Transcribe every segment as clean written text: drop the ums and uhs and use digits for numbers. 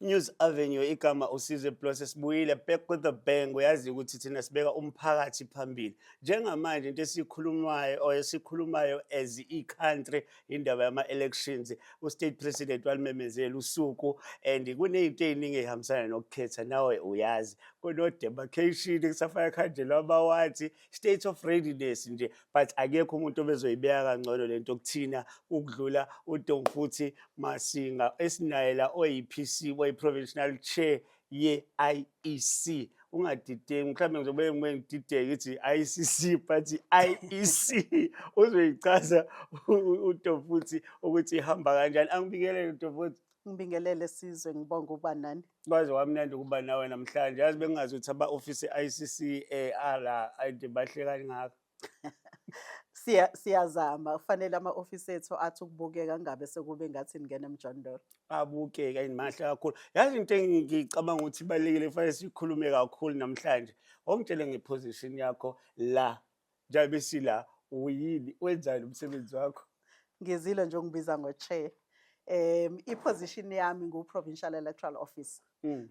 News Avenue igama uSizwe Plus sibuyile back with the bang. Uyazi ukuthi thina sibeka umphakathi phambili. Njengamanje into esikhulumayo or esikhulumayo as i-country indaba yama-elections. U-state president walimemezela usuku and kunezinto eziningi ezihambisana nokukhetha nawe uyazi. Kuno-demarcation kusafaka khandlela wabawathi state of readiness nje but akekho umuntu obezoyibeka kangcono lento kuthina ukudlula uDomfuthi Masinga esinaye la oyi-PC oyi-provincial chair ye-IEC. Ungadideki mhlawumbe ngizobe ngidideke ithi ICC but IEC uzoyichaza uDomfuthi ukuthi ihamba kanjani. Angibikelele Domfuthi. Ngibingelele Sizwe, ngibonga ukuba nani. Kwaze wamnandi ukuba nawe namhlanje. Yazi bengingazi ukuthi aba-ofisi e-ICC ala ade bahle kangaka. Siyazama, kufanele ama-ofisi ethu athi ukubukeka ngabe sekube ngathi ngene emjondolo. Abukeka mahle kakhulu. Yazi into engicabanga ukuthi ibalekile kufanele sikhulume kakhulu namhlanje. Ongitshele ngeposition yakho la. Njengoba sila uyini wenzani umsebenzi wakho? Ngizile nje ungibiza ngo-chair. I-position yami ngu-Provincial Electoral Officer.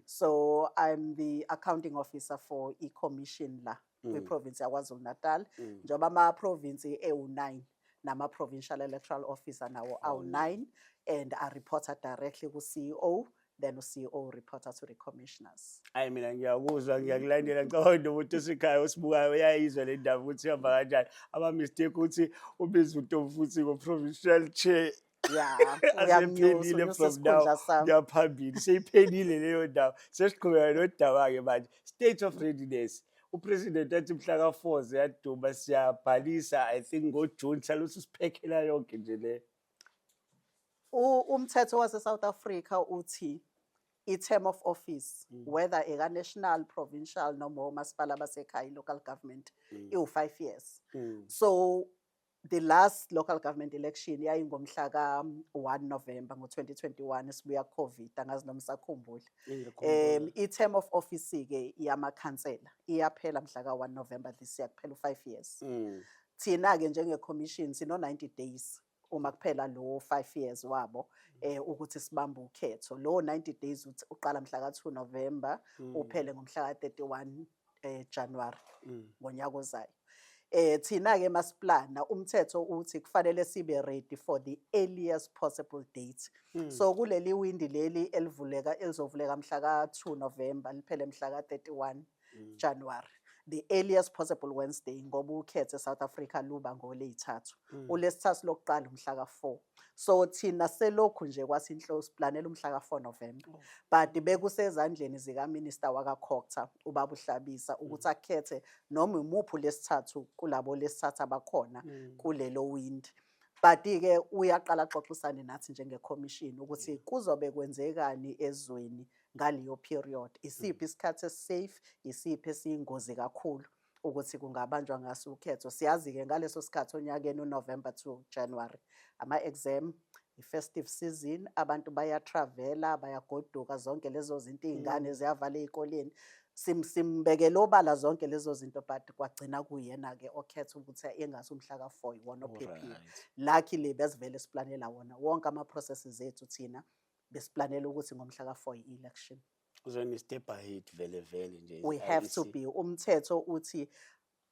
So I'm the accounting officer for i-commission la kwi-province yaKwaZulu Natal. Njengoba ama-province ewu-9 nama-provincial electoral officer nawo awu-9 and I reporter directly ku-CEO, then u-CEO reporter to the commissioners. Hayi mina ngiyakuzwa ngiyakulandela ngicabanga nomuntu osekhaya osibukayo uyayizwa le ndaba ukuthi ihamba kanjani. Ama-mistake ukuthi ubiza uDomfuthi ngo-provincial chair. Yeah, Asephelile from now ngiyaphambili seyiphelile leyo ndaba. Sesiqhubeka nodaba-ke manje state of readiness. Upresident athi mhla ka-4 ziyaduma siyabhalisa I think ngoJune saloku siphekhela yonke nje le. Umthetho wase-South Africa uthi i-term of office whether eka-national, provincial noma omasipala basekhaya local government iwu-5 years. So the last local government election yayingomhla ka-1 November ngo-2021 esibuya COVID angazi noma sakhumbula. I-term of office-ke yamakhansela iyaphela mhla ka-1 November this year kuphela u-5 years. Thina-ke njenge-commission sino-90 days uma kuphela lo 5 years wabo ukuthi sibambe ukhetho. Lo 90 days uqala mhla ka-2 November uphele ngomhla ka-31 January ngonyaka ozayo. Thina-ke masiplana umthetho uthi kufanele sibe ready for the earliest possible date. So kuleli windi leli elizovuleka mhla ka-2 November liphele mhla ka-31 January. The earliest possible Wednesday ngoba ukhetho eSouth Africa luba ngoLwesithathu. uLwesithathu lokuqala umhla ka-4. So thina selokhu nje kwasinhloso siplanela umhla ka-4 November. But bekusezandleni zikaMinister wakaKhokha ubaba uHlabisa ukuthi akhethe noma imuphi uLwesithathu kulabo Lwesithathu abakhona kulelo windi. But-ke uyaqala xoxisane nathi njenge-commission ukuthi kuzobe kwenzekani ezweni ngaleyo period. Isiphi isikhathi esisafe, isiphi esiyingozi kakhulu ukuthi kungabanjwa ngaso ukhetho. Siyazi-ke ngaleso sikhathi onyakeni uNovember to January ama-exam, i-festive season, abantu bayatravela, bayagoduka zonke lezo zinto, iy'ngane ziyavala ey'koleni. Simbekele obala zonke lezo zinto but kwagcina kuyena-ke okhetha ukuthi engase umhla ka-4 iwona ophephile. Luckily besivele siplanela wona wonke ama-processes ethu thina besiplanela ukuthi ngomhla ka-4 i-election. Uzoni-step ahead vele nje. We have to be. Umthetho uthi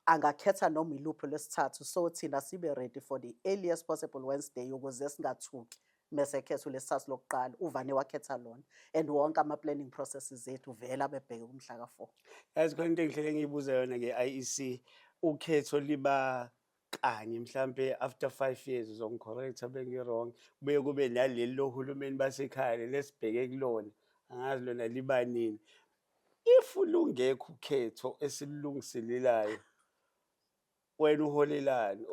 angakhetha noma iluphi lwesithathu. So thina sibe ready for the earliest possible Wednesday ukuze singathuki mase khetha uLwesithathu lokuqala uvane wakhetha lona and wonke ama-planning processes ethu vela bebheke umhla ka-4. Yazi khona into engihlele ngiyibuza yona nge-IEC ukhetho liba kanye mhlambe after 5 years uzongicorrecta bengi-wrong kubuye kube naleli lohulumeni basekhaya lesibheke kulona angazi lona liba nini. If lungekho ukhetho esilungiselelayo wena uholelani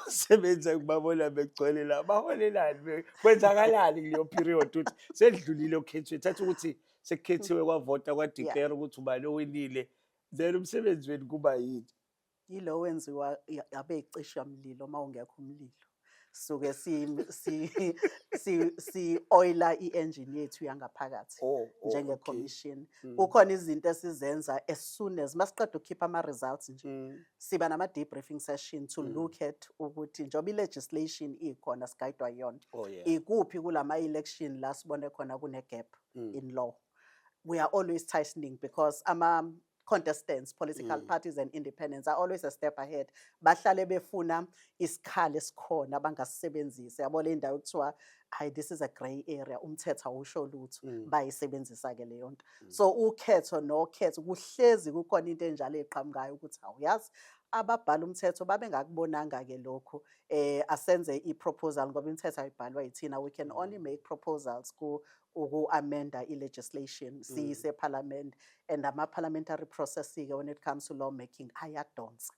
osebenza kubabona begcwele la baholelani kwenzakalani kuleyo period ukuthi sedlulile ukhetho thatha ukuthi sekukhethiwe kwavota kwadeclare ukuthi ubani owinile then umsebenzi wenu kuba yini? Yilo wenziwa abeyicishamlilo uma ungekho umlilo. Suke si oiler i-engine yethu yangaphakathi njenge-commission. Kukhona izinto esizenza as soon as masiqeda ukukhipha ama-results nje siba nama-debriefing session to look at ukuthi njengoba i-legislation ikhona sigayidwa yona ikuphi kulama-election la sibone khona kune-gap in law. we are always tightening because contestants, political parties and independents are always a step ahead. Bahlale befuna isikhali esikhona abangasisebenzisi. Yabo le ndawo kuthiwa hayi this is a grey area umthetho awusho lutho bayisebenzisa ke leyo nto. So ukhetho nokhetho kuhlezi kukhona into enjalo eqhamukayo ukuthi awuyazi ababhala umthetho babengakubonanga ke lokho asenze i-proposal ngoba imithetho ayibhalwa yithina. We can only make proposals uku-amenda i-legislation siyise parliament and ama-parliamentary process-ke when it comes to lawmaking ayadonsa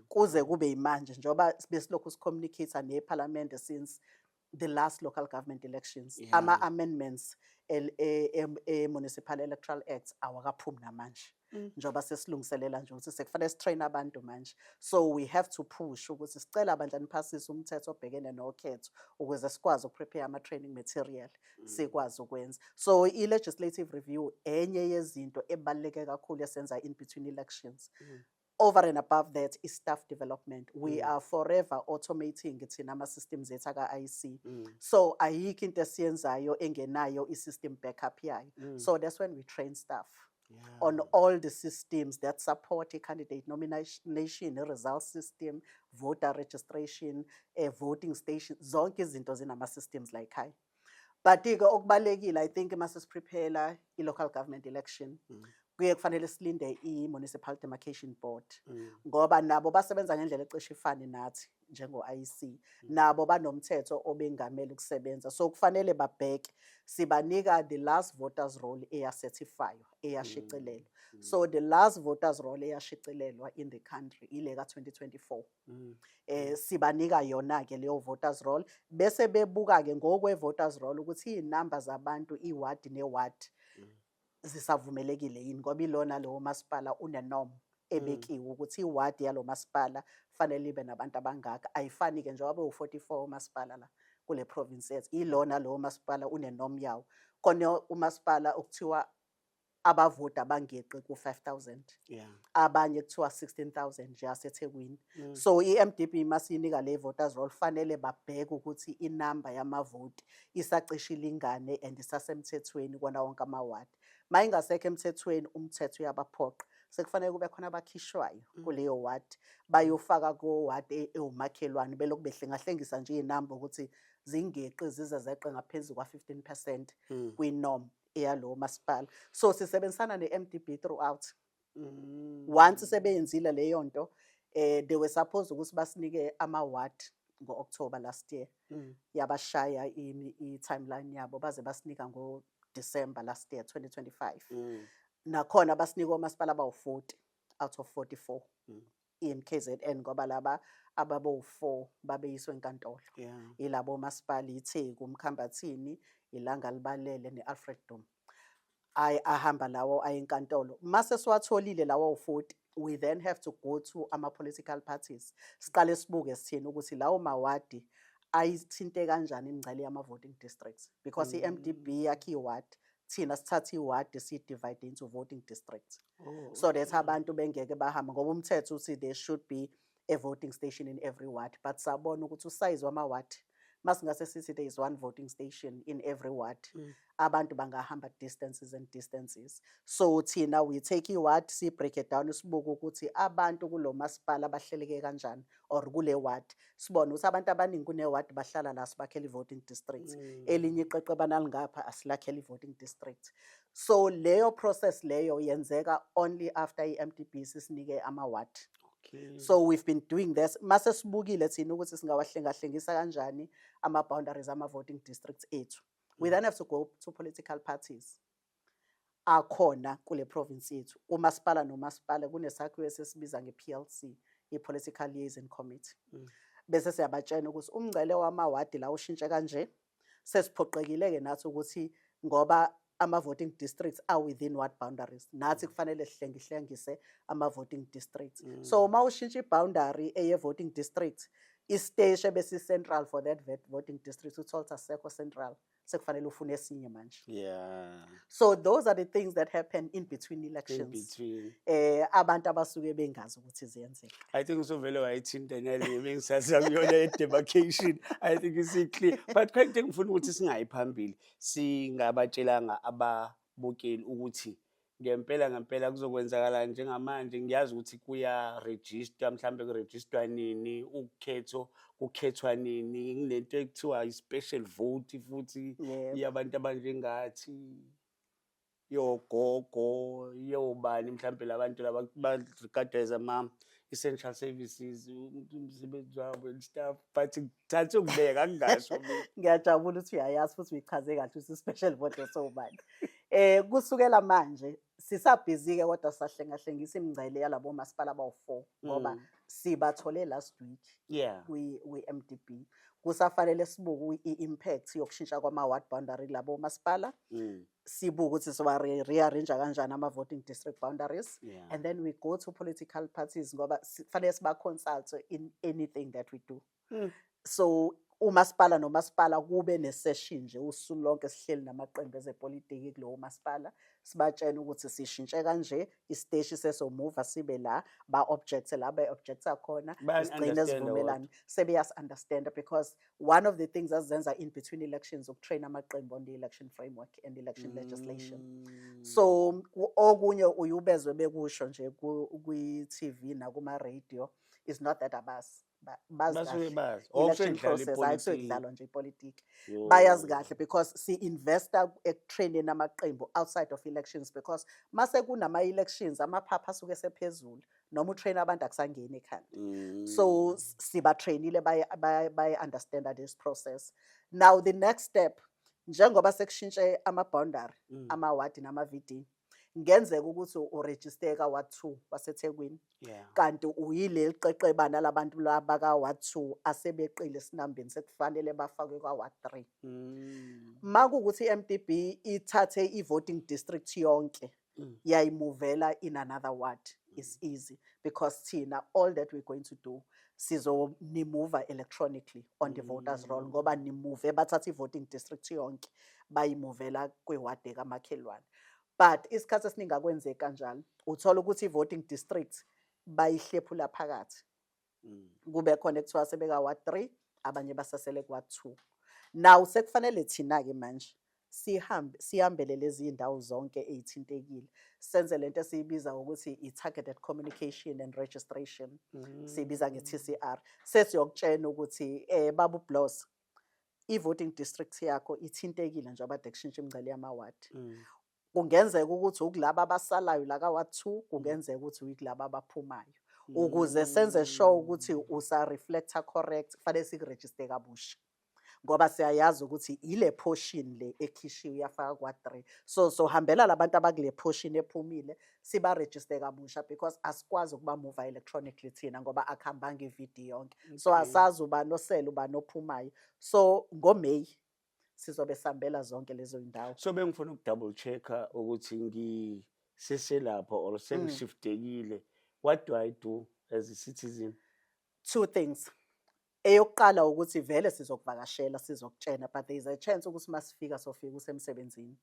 kuze kube imanje njengoba besilokhu si-communicate ne-parliament since the last local government elections. Ama-amendments municipal electoral act awakaphumi namanje njengoba sesilungiselela nje ukuthi sekufanele sitrain abantu manje. So we have to push ukuthi sicela bandla niphasise umthetho obhekene nokhetho ukuze sikwazi ukuprepare ama-training material sikwazi ukwenza. So i-legislative review enye yezinto ebaluleke kakhulu esenza in between elections. Over and above that is staff development. We are forever automating thina ama-systems ethu aka-IC. So ayikho into esiyenzayo engenayo i-system backup yayo. So that's when we train staff on all the systems that support a candidate nomination, result system, voter registration, voting station, zonke izinto zinama-systems like high. But-ke okubalekile, I think mase siprepare i-local government election, kuye kufanele silinde i-Municipal Demarcation Board ngoba nabo basebenza ngendlela ecishe ifane nathi njengo-IEC, nabo banomthetho obengamele ukusebenza. So kufanele babheke sibanika the last voters roll eyacertifywa eyashicilelwa. So the last voters roll eyashicilelwa in the country ile ka-2024. Sibanika yona-ke leyo voters roll bese bebuka-ke ngokwe-voters roll ukuthi iy'namba zabantu iwadi newadi zisavumelekile yini ngoba ilona lowo masipala unenorm ebekiwe ukuthi iwadi yalo masipala fanele ibe nabantu abangaka. Ayifani-ke njengoba u-44 umasipala la kule province yethu ilona lowo masipala unenorm yawo. Khona umasipala okuthiwa abavoti abangeqi ku-5,000 abanye kuthiwa 16,000 nje aseThekwini. So i-MDB masiyinika le voters roll fanele babheke ukuthi inamba yamavoti isacishe ilingane and isasemthethweni kona wonke amawadi. Mayingasekho emthethweni umthetho uyabaphoqa sekufanele kube khona abakhishwayo kuleyo wadi bayofaka ko-wadi ewumakhelwane belokhu behlengahlengisa nje iy'namba ukuthi zingeqi zize zeqe ngaphezu kwa-15% kwinorm eyalowo masipala. So sisebenzisana ne-MDB throughout. Once sebeyenzile leyo nto they were supposed ukuthi basinike amawadi ngo-October last year. Yabashaya i-timeline yabo baze basinika ngo-December last year 2025. Nakhona basinika omasipala abawu-40 out of 44 in KZN ngoba laba abawu-4 babeyiswe enkantolo. Ilabo masipala iTheku, uMkhambathini, iLanga Libalele ne-Alfred Duma. Ahamba lawo ayenkantolo. Mase siwatholile lawo 40, we then have to go to ama-political parties. Siqale sibuke sithini ukuthi lawo mawadi ayithinte kanjani imingcele yama-voting districts because i-MDB yakhe iwadi thina sithatha iwadi si-divide into voting districts. So that abantu bengeke bahamba ngoba umthetho uthi there should be a voting station in every ward. But sabona ukuthi usize wamawadi masingase sithi there is one voting station in every ward. Abantu bangahamba distances and distances. So thina we take iward si break it down sibuke ukuthi abantu kulo masipala bahleleke kanjani or kule ward. Sibona ukuthi abantu abaningi kune ward bahlala la sibakhela voting district. Elinye iqeqe banalingapha asilakhela voting district. So leyo process leyo yenzeka only after i-MDB sisinike ama-ward. So we've been doing this. Mase sibukile thina ukuthi singawahlengahlengisa kanjani ama-boundaries ama-voting districts ethu. We then have to go to political parties. Akhona kule province yethu. Umasipala nomasipala kunesakhiwo esesibiza nge-PLC, i-Political Liaison Committee. Bese siyabatshela ukuthi umngcele wamawadi la ushintshe kanje. Sesiphoqekile-ke nathi ukuthi ngoba ama-voting districts are within what boundaries. Nathi kufanele sihlengise ama-voting districts. So uma ushintsha i-boundary eye-voting district, isiteshi ebesi-central for that voting district, utholta sekho central. Sekufanele ufune esinye manje. So those are the things that happen in between elections. Abantu abasuke bengazi ukuthi ziyenzeka. I think usuvele wayithinta nale bengisaza kuyona demarcation. I think it's clear. But quite ngifuna ukuthi singayi phambili singabatshelanga Bukile ukuthi ngempela kuzokwenzakala njengamanje ngiyazi ukuthi kuya-register mhlambe kurejistwa nini kukhethwa nini kunento ekuthiwa i-special vote futhi Yebo. yabantu abanjengathi yogogo yobani mhlambe labantu laba baregarded as essential services umsebenzi wabo and stuff but ngithathe ukubeka kungasho mina. Ngiyajabula ukuthi uyayazi futhi uyichaze kahle ukuthi special vote sobani. Kusukela manje sisabhizi-ke kodwa sahlengahlengisa imingcele yalabo masipala abawu-4 ngoba sibathole last week Yeah. kwi-MDB. Kusafanele sibuke i-impact yokushintsha kwama-ward boundary labo masipala. Sibuke ukuthi siwa-rearrange kanjani ama-voting district boundaries. Yeah. And then we go to political parties ngoba fanele siba-consult in anything that we do. So umasipala nomasipala kube ne-session nje usuku lonke sihleli namaqembu ezepolitiki kulowo masipala sibatshela ukuthi sishintshe kanje isiteshi sesomuva sibe la ba-objecte la ba-objecta khona sigcine sivumelane sebeyas-understanda because one of the things azenza in between elections ukutrain amaqembu on the election framework and election legislation. So okunye uyubezwe bekusho nje kwi-TV nakuma-radio is not that abazi Basuke bazi. election process ayisokudlalwa nje ipolitiki bayazi kahle because si-investa ekutraineni amaqembu outside of elections because mase kunama-elections amaphapha asuke sephezulu noma utrain abantu akusangeni ekhanda. So sibatrainile baye-understanda this process. Now the next step njengoba sekushintshe ama-boundary ama-wadi nama-VD ngenzeka ukuthi urejisteka ward 2 waseThekwini kanti uyileli qeqebana labantu laba ka-ward 2 asebeqile esinambeni sekufanele bafakwe kwa-ward 3. Makuwukuthi i-MDB ithathe i-voting district yonke yayimuvela in another ward is easy because thina all that we're going to do sizonimuva electronically on the voters roll ngoba nimuve bathatha i-voting district yonke bayimuvela kwiwadi kamakhelwane. But isikhathi esiningi akwenzeki kanjalo uthola ukuthi i-voting district bayihlephula phakathi kube khona ekuthiwa sebeka ward 3 abanye basasele ku ward 2. Now sekufanele thina-ke manje sihambele lezi indawo zonke ezithintekile senze lento esiyibiza ukuthi i-targeted communication and registration siyibiza nge-TCR sesiyokutshena ukuthi babu Bloss i-voting district yakho ithintekile njengoba kade kushintsha imingcele yamawadi. Kungenzeka ukuthi ukulaba abasalayo la ka-ward 2 kungenzeka ukuthi ukulaba abaphumayo ukuze senze sure ukuthi usa-reflector correct kufanele sikurejiste kabusha ngoba siyayazi ukuthi ile portion le ekhishiwe yafaka kwa 3 so hambela labantu abakule portion ephumile sibarejiste kabusha because asikwazi ukuba move electronically thina ngoba akuhambanga iVD yonke so asazi uba nosela uba nophumayo so ngoMay sizobe sambela zonke lezo indawo. So bengifuna ukudouble checka ukuthi ngiseselapho or sengishiftekile. What do I do as a citizen? 2 things. Eyokuqala ukuthi vele sizokuvakashela sizokutshena but there is a chance ukuthi masifika sofika usemsebenzini.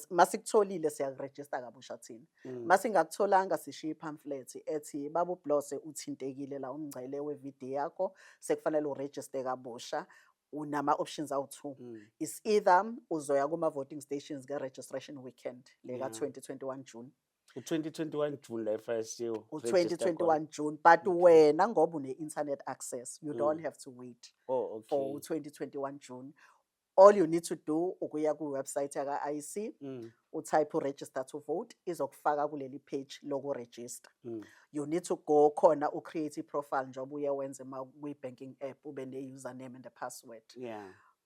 Masikutholile siyakurejista kabusha thina. Masingakutholanga sishiya ipamphlet ethi babu Bloss uthintekile la umngcele weVD yakho sekufanele urejiste kabusha. Unama options awu-2 is either uzoya kuma voting stations ke registration weekend leka 2021 June. 2021 June la first year. 2021 June but wena ngoba une internet access you don't have to wait for 2021 June. All you need to do ukuya ku website yaka IEC utype register to vote izokufaka kuleli page logo register. You need to go khona ucreate profile njoba uye wenze banking app ube ne username and the password.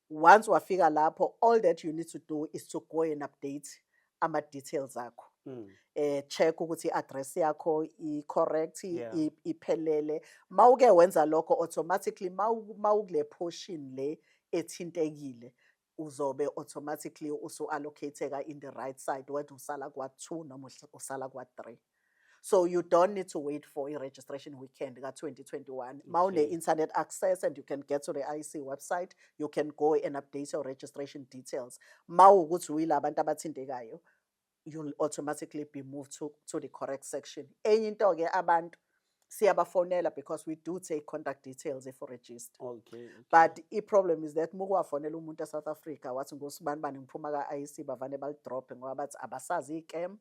Once wafika lapho all that you need to do is to go and update ama details akho. Check ukuthi i-address yakho i-correct iphelele mawuke wenza lokho automatically mawukule portion le ethintekile uzobe automatically usu-allocateka in the right side whether usala kwa 2 noma usala kwa 3. So you don't need to wait for a registration weekend ka 2021. Mawune internet access and you can get to the IEC website, you can go and update your registration details. Mawukuthi uyila abantu abathintekayo you'll automatically be moved to the correct section. Enye into ke abantu siyabafonela because we do take contact details if register. Okay. But i-problem is that mukuwafonela umuntu eSouth Africa wathi ngosibani bani ngiphuma ka-IEC bavane balidrophe ngoba bathi abasazi i-scam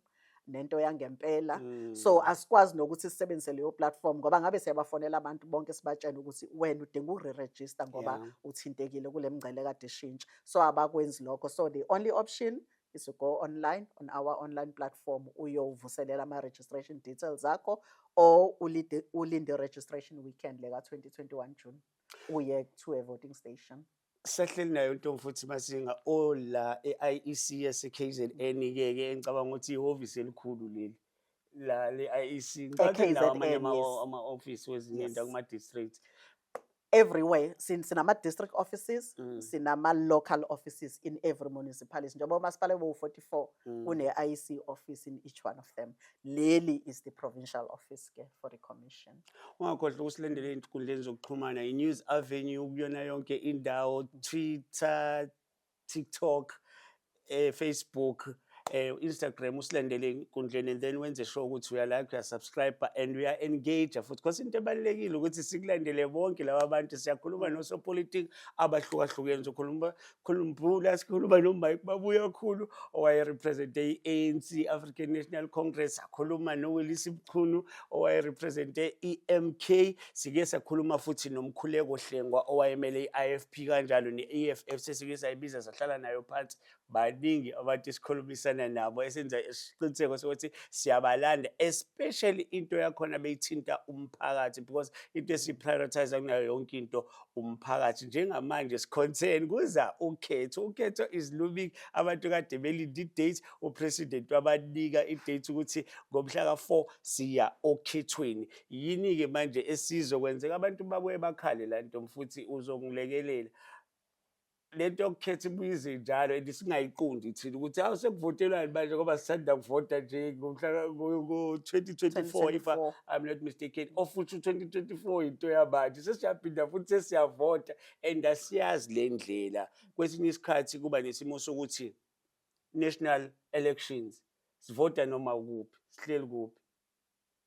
nento yangempela. So asikwazi nokuthi sisebenzise leyo platform ngoba ngabe siyabafonela abantu bonke sibatshela ukuthi wena udinga ukure-register ngoba uthintekile kule mngcele kade ishintsha. So abakwenzi lokho. So the only option is to go online on our online platform uyovuselela ama-registration details akho or ulinde registration weekend leka 2021 June uye to a voting station. Sahleli nayo Ntombi futhi Masinga ola e-IEC yase-KZN ke ngicabanga ukuthi ihhovisi elikhulu leli la le-IEC ngicabanga nawo amanye ama-office wezinye indawo kuma-district. Everywhere, sinama-district offices, sinama-local offices in every municipality. Njengoba umasipala wo-44 une-IEC office in each one of them. Leli is the provincial office for the commission. Ungakhohlwa ukusilandela ey'nkundleni zokuxhumana i-News Avenue kuyona yonke indawo, Twitter, TikTok, Facebook, Instagram, usilandele ey'nkundleni and then wenze sure ukuthi uya-like, uya-subscribe and uya-engage futhi because into ebalulekile ukuthi sikulandele bonke laba bantu. Siyakhuluma nosopolitiki abahlukahlukene, sikhuluma noMike Mabuya Khulu owayerepresente i-ANC African National Congress, sakhuluma noWillis Mchunu owayerepresente i-MK, sike sakhuluma futhi noMkhuleko Hlengwa owayemele i-IFP kanjalo ne-EFF, sesike sayibiza sahlala nayo phansi. Baningi abantu esikhulumisana nabo esenza isiqiniseko sokuthi siyabalanda, especially into yakhona beyithinta umphakathi because into esiprioritize kunayo yonke into umphakathi. Njengamanje siconcern kuza ukhetho is looming, abantu kade belinde i-date, upresident wabanika i-date ukuthi ngomhla ka-4 siya okhethweni. Yini-ke manje esizokwenzeka? Abantu babuye bakhale la Ntombi futhi uzongilekelela. Lento yokukhetha ibuyize njalo and singayiqundi thina ukuthi awu sekuvotelwani manje ngoba sisanda kuvota nje ngomhla ngo-2024 if I'm not mistaken, ofuthi u-2024 into yamanje sesiyaphinda futhi sesiyavota and asiyazi le ndlela. Kwesinye isikhathi kuba nesimo sokuthi national elections sivota noma kuphi, sihleli kuphi,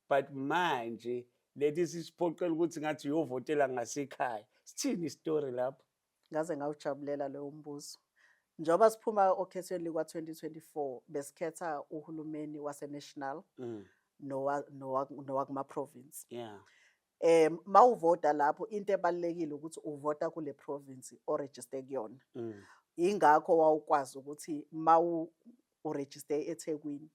but manje lethi sisiphoqela ukuthi ngathi uyovotela ngasekhaya. Sithini istory lapho? Ngaze ngawujabulela leyo mbuzo. Njoba siphuma okhethweni lika-2024 besikhetha uhulumeni wase-national nowakuma-province. Mawuvota lapho into ebalulekile ukuthi uvota kule province oregister kuyona. Ingakho wawukwazi ukuthi uregister eThekwini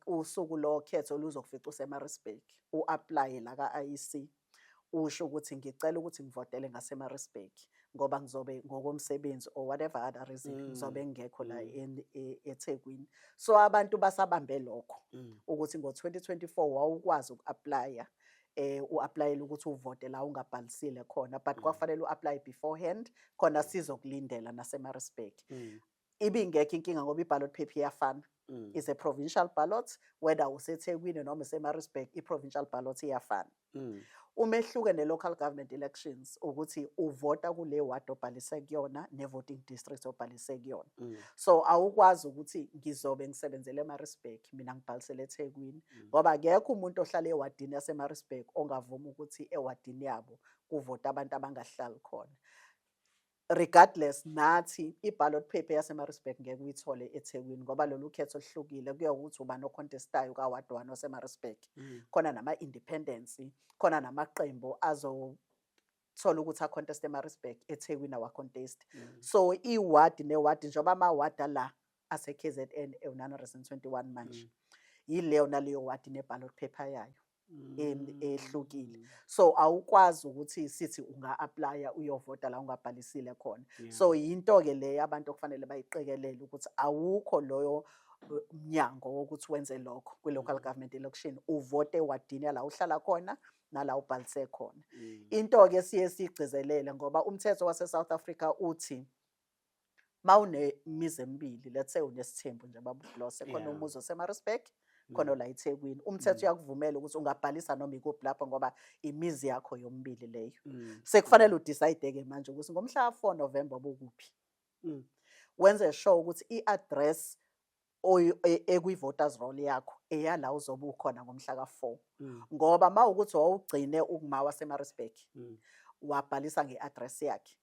usuku lo khetho luzokufica useMaritzburg, u-apply la ka-IEC. Usho ukuthi ngicela ukuthi ngivotele ngaseMaritzburg ngoba ngizobe ngokomsebenzi or whatever other reason ngizobe ngekho la eThekwini. So abantu basabambe lokho ukuthi ngo-2024 wawukwazi uku-applya u-applyela ukuthi uvote la ungabhalisile khona, but kwafanele u-apply beforehand khona sizokulindela naseMaritzburg. Ibingekho inkinga ngoba i-ballot paper iyafana. Is a provincial ballot, whether useThekwini noma useMaritzburg, i-provincial ballot iyafana. Umehluko ne-local government elections ukuthi uvota kule ward obhalise kuyona ne-voting district obhalise kuyona. So awukwazi ukuthi ngizobe ngisebenzele eMaritzburg mina ngibhalisele eThekwini ngoba akekho umuntu ohlala ewadini yaseMaritzburg ongavuma ukuthi ewadini yabo kuvota abantu abangahlali khona. Regardless nathi i-ballot paper yaseMaritzburg ngeke uyithole eThekwini ngoba lolu khetho lihlukile, kuya ukuthi uba no-contestayo ka-ward 1 waseMaritzburg. Khona nama-independents, khona namaqembu azothola ukuthi a-contest eMaritzburg, eThekwini awa-contest. So i-ward ne-ward njengoba ama-ward la ase-KZN 921 manje, yileyo naleyo ward ne-ballot paper yayo ehlukile. So awukwazi ukuthi sithi unga-applya uyovota la ungabhalisile khona. So yinto-ke le abantu okufanele bayiqikelele ukuthi awukho loyo mnyango wokuthi wenze lokho kwi-local government election, uvote ewadini la uhlala khona nala ubhalise khona. Into-ke siye sigcizelele ngoba umthetho wase-South Africa uthi mawunemizi emibili, let's say unesithembu nje babuhlose, khona umuzi oseMaritzburg khona la eThekwini, umthetho uyakuvumela ukuthi ungabhalisa noma ikuphi lapho ngoba imizi yakho yomibili leyo. Sekufanele udecide-ke manje ukuthi ngomhla ka-4 November bokuphi. Wenze sure ukuthi i-address ekwi-voters roll yakho eyala uzobe ukhona ngomhla ka-4 Mm. ngoba mawukuthi wawugcine ukuma waseMaritzburg Mm. wabhalisa nge-address yakhe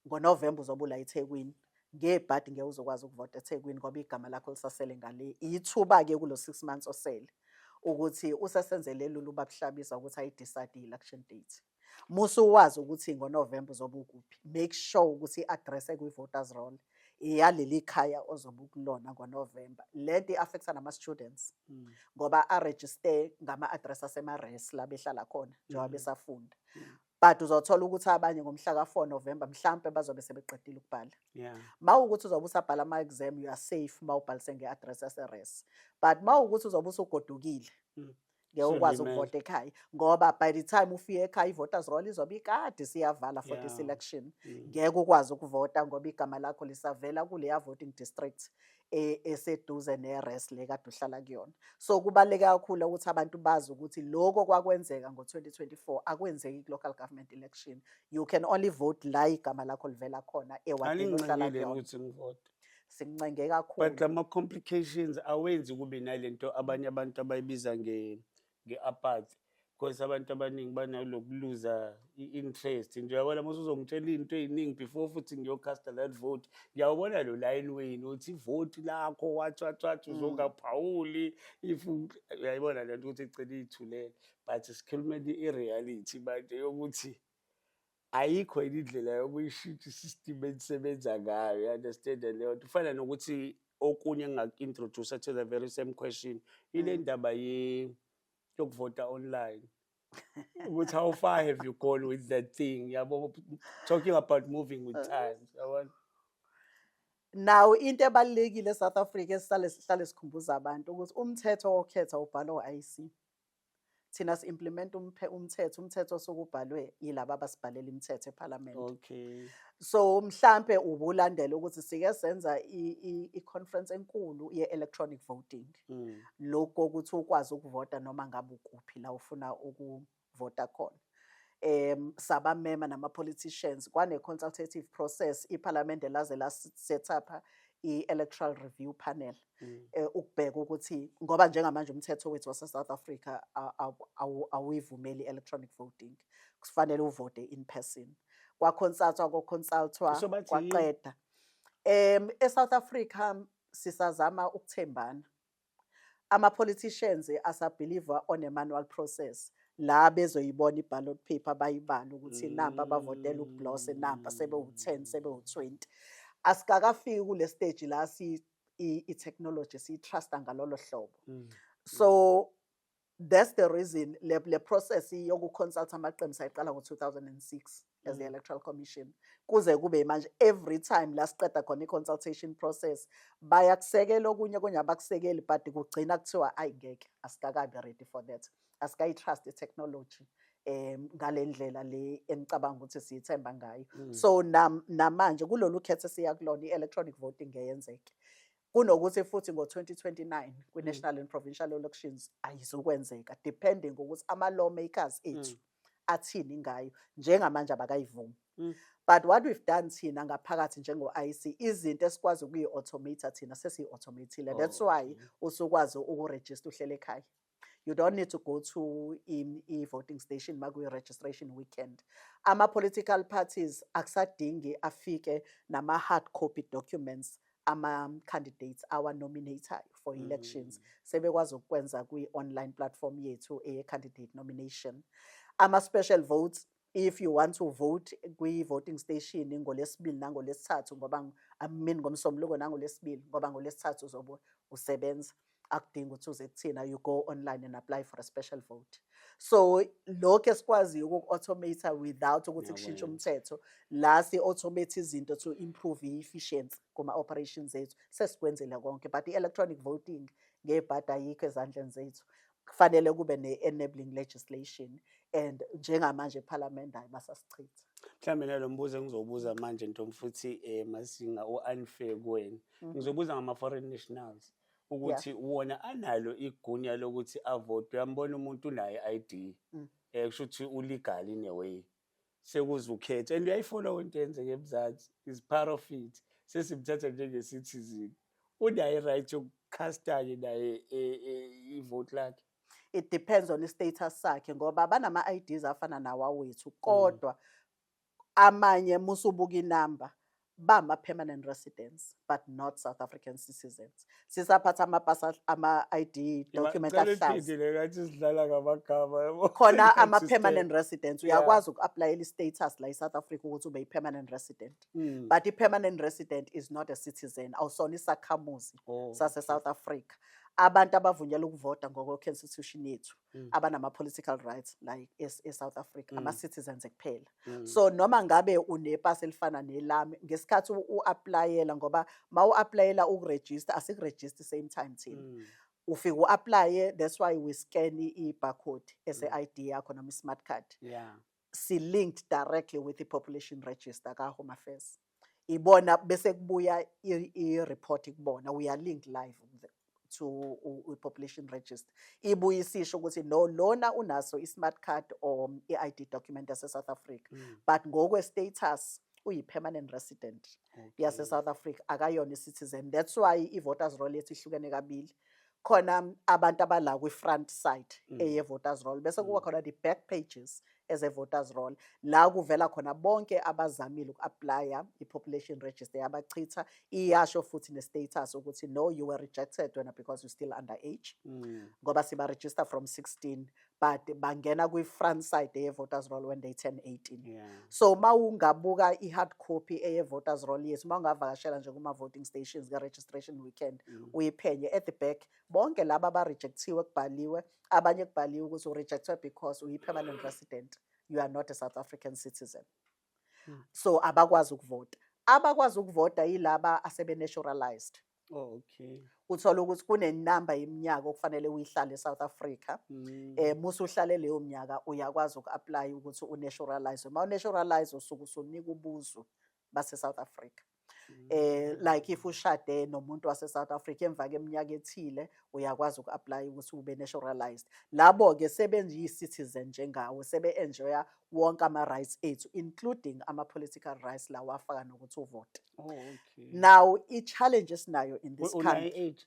ngoNovember uzobe ula eThekwini ngebhadi ngeke uzokwazi ukuvota eThekwini ngoba igama lakho lisasele ngale ithuba-ke kulo 6 months osele ukuthi usesenzele lolu bakuhlabisa ukuthi ayi-decide i-election date. Musuwazi ukuthi ngoNovember uzobe ukuphi, make sure ukuthi i-address ekwi-voters roll iyaleli khaya ozobe ukulona ngoNovember. Lento i-affecta nama-students ngoba arejiste ngama-address asemares la behlala khona njengoba besafunda. But uzothola ukuthi abanye ngomhla ka-4 November mhlampe bazobe sebeqedile ukubhala. Yeah. Mawukuthi uzobe usabhala ama-exam you are safe mawubhalise nge-address yaseres. But mawukuthi uzobe usugodukile ngeke ukwazi ukuvota ekhaya ngoba by the time ufike ekhaya i-voters roll izobe ikade siyavala for this election. Ngeke ukwazi ukuvota ngoba igama lakho lisavela kuleya voting district eseduze neres le kade uhlala kuyona. So kubaluleke kakhulu ukuthi abantu bazi ukuthi lokho kwakwenzeka ngo-2024 akwenzeki ku-local government election. You can only vote la igama lakho livela khona ewadini ohlala kuyona. Ukuthi ngivote. Sikuncenge kakhulu. But ama-complications awenzi kube nalento abanye abantu abayibiza nge-apathy because abantu abaningi banalokuluza i-interest nje uyabona uma uzongitshela into ey'ningi before futhi ngiyocasta that vote ngiyawubona lo line wenu uthi ivoti lakho wathi uzongaphawuli if uyayibona lento ukuthi igcine iy'thulele but sikhulumela i-reality manje yokuthi ayikho yini indlela yokuyishintsha i-system elisebenza ngayo, you understand leyo nto. Kufana nokuthi okunye engingaku-introduce to the very same question ile ndaba yokuvota online. Ukuthi how far have you gone with that thing? Yabo, talking about moving with times. Yabona? Now into ebalulekile eSouth Africa sihlale sikhumbuza abantu ukuthi umthetho wokhetha ubhalwa u-IC. Thina si-implement umthetho sokubhalwe yilaba abasibhalela imithetho eParliament. Okay. So mhlambe ubulandela ukuthi sike senza i-conference enkulu ye-electronic voting. Lokho ukuthi ukwazi ukuvota noma ngabe ukuphi la ufuna ukuvota khona. Sabamema nama-politicians kwane-consultative process iParliament laze la set up i-electoral review panel ukubheka ukuthi ngoba njengamanje umthetho wethu wase-South Africa awuyivumeli i-electronic voting kufanele uvote in person. Kwaconsultwa kwaqeda. ESouth Africa sisazama ukuthembana. Ama-politicians asabelieve on a manual process. La bezoyibona i-ballot paper bayibala ukuthi namba bavotela ukublose namba sebe-10 sebe-20. Asikakafiki kule stage la i-technology siyi-trusta ngalolo hlobo. So that's the reason le process yokuconsulta amaqembu sayiqala ngo-2006 as the Electoral Commission. Kuze kube manje every time la siqeda khona i-consultation process bayakusekela okunye abakusekeli but kugcina kuthiwa ayingeke asikakabi ready for that. Asikayi-trust i-technology ngale ndlela le engicabanga ukuthi siyithemba ngayo. So namanje kulolu khetho siyakulona i-electronic voting ngeyenzeke. Kunokuthi futhi ngo-2029 kwi-national and provincial elections ayizokwenzeka depending ukuthi ama-lawmakers ethu athini ngayo njengamanje abakayivumi. But what we've done thina ngaphakathi njengo-IC izinto esikwazi ukuyi-automate thina sesiyi-automatile. That's why usukwazi ukurejista uhlele ekhaya. You don't need to go to i-voting station makuyi-registration weekend. Ama-political parties akusadingi afike nama-hard copy documents ama-candidates awa-nominatayo for elections. Sebekwazi ukwenza kwi-online platform yethu eye-candidate nomination. Ama-special votes, if you want to vote kwi-voting station ngoLwesibili nangoLwesithathu ngoba ngomsombuluko nangoLwesibili ngoba ngoLwesithathu uzobe usebenza. Akudingi ukuthi uze kuthina you go online and apply for a special vote. So lokho esikwazi uku-automate without ukuthi kushintshe umthetho la si-automate izinto to improve i-efficiency kuma-operations ethu sesikwenzile konke but i-electronic voting ngebhadi ayikho ezandleni zethu. Kufanele kube ne-enabling legislation and njengamanje eParliament hayi basasichitha. Mhlambe nalo mbuzo engizobuza manje Ntombi futhi masinga u-unfair kuwena. Ngizobuza ngama-foreign nationals. Ukuthi wona analo igunya lokuthi avote. Uyambona umuntu unayo i-ID. Kusho ukuthi ulegal in a way. Sekuze ukhetha and uyayifollow into eyenzeke eMzansi is part of it. Sesimthatha njenge-citizen. Unayo i-right custody naye ivote lakhe? It depends on i-status sakhe ngoba banama-IDs afana nawawethu kodwa amanye musubuka inamba bama-permanent residents but not South African citizens. Sisaphatha ama-ID document Cela ahlaza. uphinde le ngathi sidlala ngamagama yabo. Khona Can't ama-permanent stand. residents Yeah. uyakwazi uku-aplayela i-status la e-South Africa ukuthi ube yi-permanent resident. But i-permanent resident is not a citizen, awusona isakhamuzi sase-South Africa. Abantu abavunyelwa ukuvota ngokwe-constitution yethu abanama-political rights like e-South Africa ama-citizens kuphela. So noma ngabe unepasi elifana nelami ngesikhathi u-aplayela ngoba ma u-aplayela ukurejista asikurejista same time thina. Ufika u-aplaye, that's why we scan i-barcode ese-ID yakho noma i-smart card. Yeah. Si-linked directly with i-population register ka-Home Affairs. Ibona bese kubuya i-report kubona. We are linked live to i-population register. Ibuye isisho ukuthi no lona unaso i-smart card or i-ID document yase-South Africa. But ngokwe-status uyi-permanent resident yase-South Africa akayona i-citizen. That's why i-voters roll yethu ihlukene kabili. Khona abantu abala kwi-front side eye-voters roll bese kuba khona the-back pages eze-voters roll la kuvela khona bonke abazamile uku-aplya i-population register yabachitha iyasho futhi ne-status ukuthi no you were rejected wena because you still underage ngoba siba-register from 16 but bangena kwi-front side eye-voters roll when they turn 18. Yeah. So ma ungabuka i-hard copy eye-voters roll yethu ma ungavakashela nje kuma-voting stations ka-registration weekend uyiphenye at the back bonke laba abarejectiwe kubhaliwe abanye kubhaliwe ukuthi u-rejected because uyi-permanent resident, you are not a South African citizen. So abakwazi ukuvota. Abakwazi ukuvota yilaba asebe-naturalized. Oh, okay. Uthola ukuthi kunenamba yeminyaka okufanele uyihlale eSouth Africa. Musu uhlale leyo minyaka uyakwazi uku-apply ukuthi u-naturalize. Ma u-naturalize usuke usunika ubuzo base-South Africa. Like if ushade nomuntu wase-South Africa emva kweminyaka ethile uyakwazi uku-apply ukuthi ube naturalized. Labo ke sebenziyi-citizen njengawe sebe-enjoya wonke ama-rights ethu including ama-political rights lawa afaka nokuthi uvote. Oh, okay. Now i-challenge esinayo in this country. Age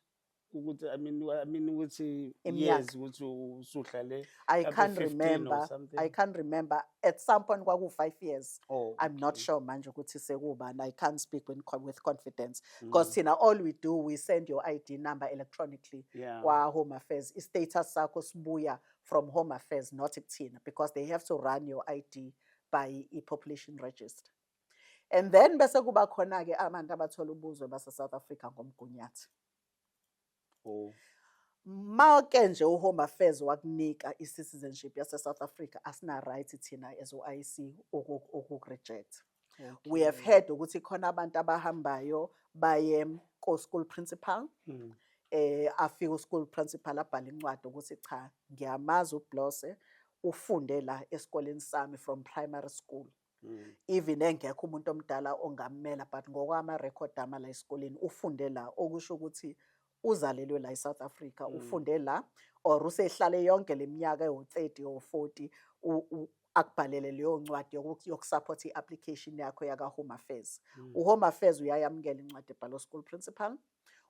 ukuthi I mean ukuthi Iminyaka. yes ukuthi usuhlale I up to can't 15 or remember. something. I can't remember. At some point kwaku 5 years. Oh, I'm not okay. sure manje ukuthi sekuba and I can't speak with confidence because all we do we send your ID number electronically Yeah. kwa Home Affairs. I-status sakho sibuya from Home Affairs not kuthina because they have to run your ID by i-population register. And then bese kuba khona ke abantu abathola ubuzwe base South Africa ngomgunyathi. Oh. Make nje uHome Affairs wakunika i-citizenship yase South Africa asina right thina as u-IC uku-reject. We have heard ukuthi khona abantu abahambayo baye ko-school principal afika u-school principal abhala incwadi ukuthi cha ngiyamazi uBlose ufunde la esikoleni sami from primary school. Even engekho umuntu omdala ongamela but ngokwama-record ama la esikoleni ufunde la okusho ukuthi uzalelwe la eSouth Africa ufunde la or usehlale yonke leminyaka ewu-30 or 40 akubhalele leyo ncwadi yokusupport i-application yakho yaka-Home Affairs. UHome Affairs uyayamukela incwadi ebhalwe school principal,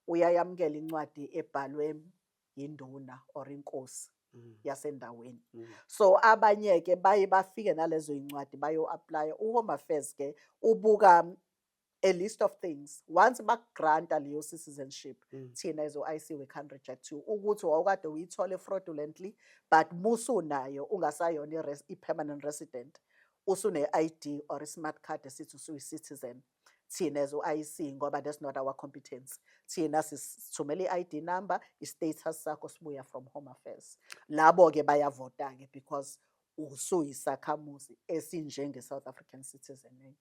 uyayamukela incwadi ebhalwe induna or inkosi yasendaweni. So abanye ke baye bafike nalezo incwadi bayo-apply. UHome Affairs ke ubuka a list of things. Once bakugranta leyo citizenship, thina as o-IC we can't reject you. Ukuthi wawukade uyithole fraudulently, but musunayo ungasayona i-permanent resident, usune-ID or i-smart card esithi usuyi-citizen. Thina as o-IC ngoba that's not our competence. Thina sithumela i-ID number, i-status sakho sibuya from Home Affairs. Labo ke bayavota ke because usuyisakhamuzi esinjenge-South African citizen.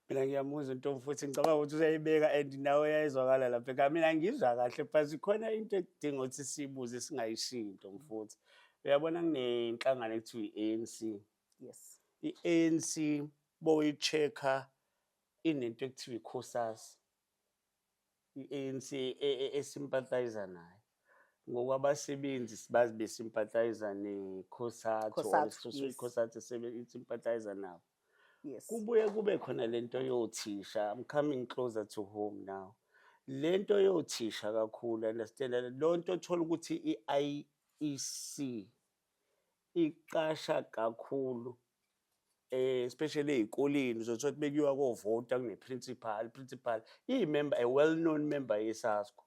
Mina ngiyamuzwa Ntombi futhi ngicabanga ukuthi usayibeka and nawe uyayizwakala lapha ekhaya. Mina ngizwa kahle but khona into ekudinga ukuthi sibuze singayishiyi Ntombi futhi. Uyabona kunenhlangano ekuthiwa i-ANC. Yes. I-ANC boyi-checker inento ekuthiwa i-COSAS. I-ANC esympathizer nayo. Ngokwabasebenzi sibazi besympathizer ne-COSATU or i-COSATU isympathizer nabo. Yes. Kubuye kube khona lento yothisha. I'm coming closer to home now. lento yothisha kakhulu understand lonto othola ukuthi i-IEC iqasha kakhulu especially ey'koleni uzothola ukuthi bekuyiwa kovota principal iyi-member a well-known member yeSASCO.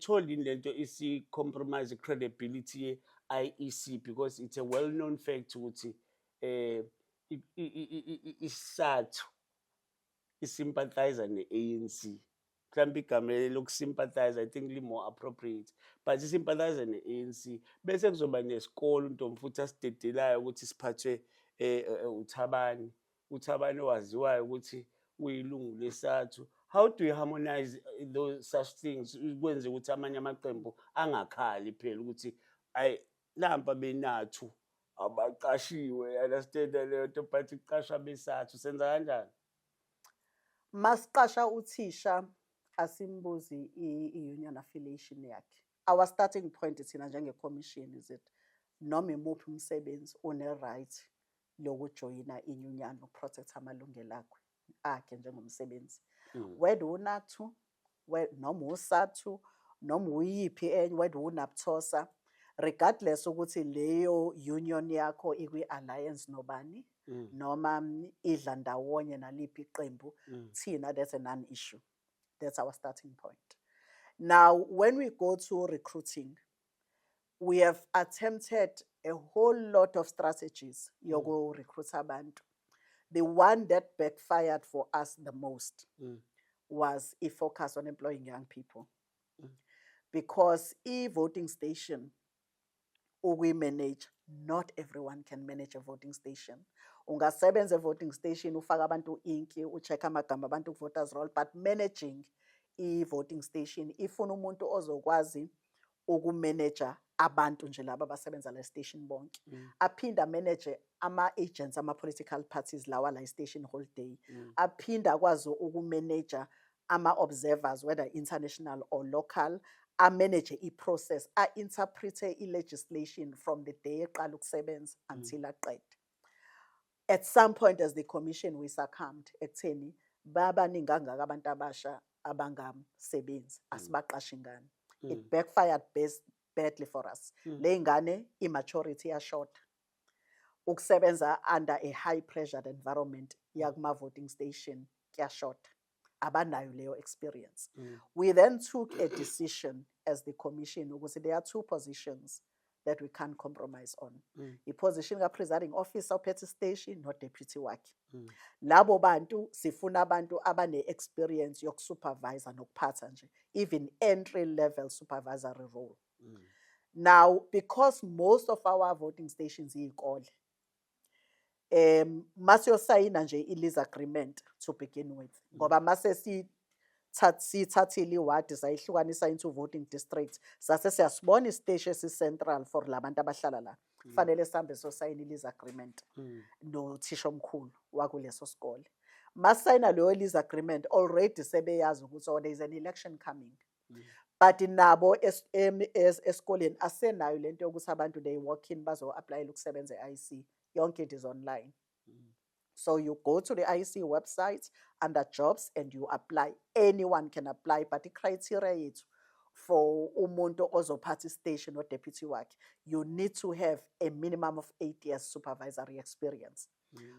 Thola yini lento isi-compromise credibility ye-IEC because it's a well-known fact ukuthi isathu isympathizer ne-ANC. Mhlawumbe igama lokusympathize I think li-more appropriate but isympathizer ne-ANC bese kuzoba nesikole uNtomfuthi asidedelayo ukuthi siphathwe uThabani owaziwayo ukuthi uyilungu lesathu. How do you harmonize those such things ukwenze ukuthi amanye amaqembu angakhali phela ukuthi ayi nampa benathu abaqashiwe understand leyo nto but iqasha besathu senza kanjani? Masiqasha uthisha asimbuzi i-union affiliation yakhe. Our starting point thina njenge-commission is it noma imuphi umsebenzi une-right lokujoyina inyunyana ukuprotect amalungelo akhe njengomsebenzi. Whether unathu, noma usathu, noma uyiphi enye, whether unabuthosa, regardless ukuthi leyo union yakho ikwi-alliance nobani, noma idla ndawonye naliphi iqembu, thina that's a non-issue. That's our starting point. Now, when we go to recruiting, we have attempted a whole lot of strategies yogo recruit abantu. The one that backfired for us the most was a focus on employing young people. Because voting station, we manage, not everyone can manage a voting station. Ungasebenza voting station, ufaka abantu inki, uchecka amagama abantu voters roll, but managing voting station, ifuna umuntu ozokwazi ukumanager abantu nje laba abasebenza la station bonke. Aphinda manage ama-agents, ama-political parties lawa la station whole day. Aphinda akwazi ukumanager ama-observers, whether international or local, manage i-process, interpret i-legislation from the day eqala ukusebenza until aqede. At some point as the commission we succumbed ekutheni babaningi kangaka abantu abasha abangasebenzi asibaqashi ngani. It backfired badly for us. Le ngane i-maturity yashort. Ukusebenza under a high pressured environment yakuma voting station kuyashort. Abanayo leyo experience. We then took a decision as the commission ukuthi there are two positions that we can't compromise on. The position of presiding officer petty station, not deputy wakhe. Labo bantu sifuna abantu abane experience yok supervisor nokuphatha nje, even entry level supervisory role. Now, because most of our voting stations iy'kole, mase yosayina nje i-lease agreement to begin with. Ngoba mase sithathile iwadi sayihlukanisa into voting districts, sase siyasibona isiteshi esi-central for labantu abahlala la. Fanele sambe sosayina i-lease agreement nothisha omkhulu wakuleso sikole. Masayina leyo lease agreement already sebeyazi ukuthi there is an election coming. But nabo esikoleni asenayo lento yokuthi abantu they walk in bazo-apply ukusebenza e-IEC. Yonke it is online. So you go to the IEC website under jobs and you apply. Anyone can apply, but the criteria is for umuntu ozophatha station or deputy work, you need to have a minimum of 8 years supervisory experience.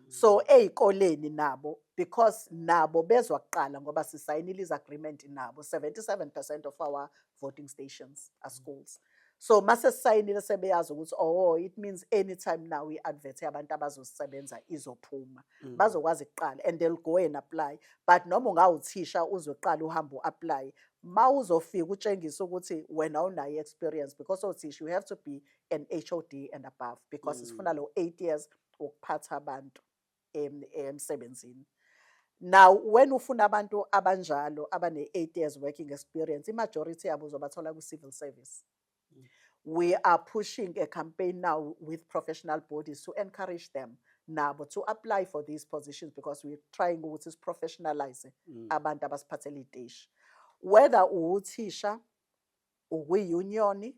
So ey'koleni nabo, because nabo bezwa kuqala ngoba sisayinile lease agreement nabo, 77% of our voting stations are schools. So mase sayinile sebeyazi ukuthi it means anytime now we advert abantu abazosebenza izophuma. Bazokwazi kuqala and they'll go and apply. But noma ungawuthisha uzoqala uhamba apply. Ma uzofika utshengisa ukuthi wena unayo experience because othisha you have to be an HOD and above because sifuna lo 8 years ukuphatha abantu emsebenzini. Now, when ufuna abantu abanjalo abane 8 years working experience, majority yabo uzobathola ku-civil service. We are pushing a campaign now with professional bodies to encourage them now to apply for these positions because we're trying to professionalize abantu abasiphathele iteshi. Whether uthisha, uyi-union,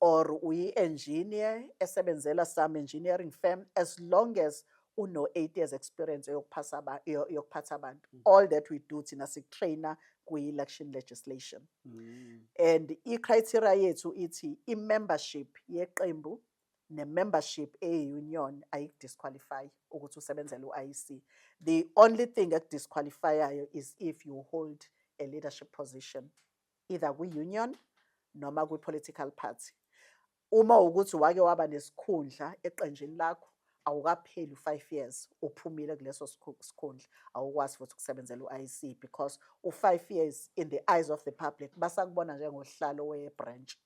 or uyi-engineer, esebenzela some engineering firm, as long as uno 8 years experience yokuphatha abantu. All that we do thina trainer kwi-election legislation. Mm. And i-criteria yethu ithi i-membership yeqembu ne-membership e-union ayikudisqualify ukuthi usebenzele u-IEC. The only thing ekudisqualifyayo is if you hold a leadership position either kwi-union noma kwi-political party. Uma ukuthi wake waba nesikhundla eqenjini lakho awukapheli 5 years uphumile kuleso sikhundla awukwazi futhi ukusebenzela u-IEC because u5 years in the eyes of the public basakubona njengosihlalo we-branch